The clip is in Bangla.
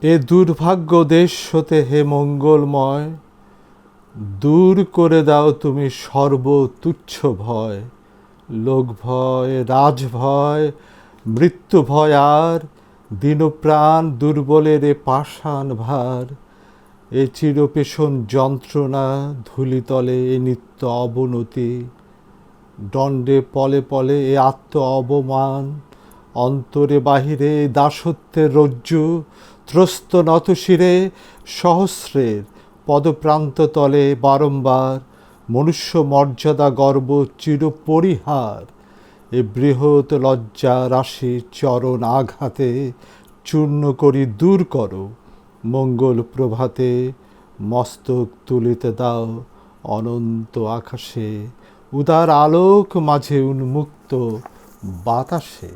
এ দুর্ভাগ্য দেশ হতে হে মঙ্গলময়, দূর করে দাও তুমি সর্বতুচ্ছ ভয়। লোক ভয়, রাজভয়, মৃত্যু ভয় আর দীনপ্রাণ দুর্বলের এ পাষাণ ভার। এ চিরপেশন যন্ত্রণা ধূলিতলে এ নিত্য অবনতি, দণ্ডে পলে পলে এ আত্ম অবমান। অন্তরে বাহিরে দাসত্বের রজ্জু, ত্রস্ত নতশিরে সহস্রের পদপ্রান্ত তলে বারংবার মনুষ্য মর্যাদা গর্ব চিরপরিহার। এ বৃহৎ লজ্জা রাশি চরণ আঘাতে চূর্ণ করি দূর করো মঙ্গল প্রভাতে। মস্তক তুলিতে দাও অনন্ত আকাশে, উদার আলোক মাঝে উন্মুক্ত বাতাসে।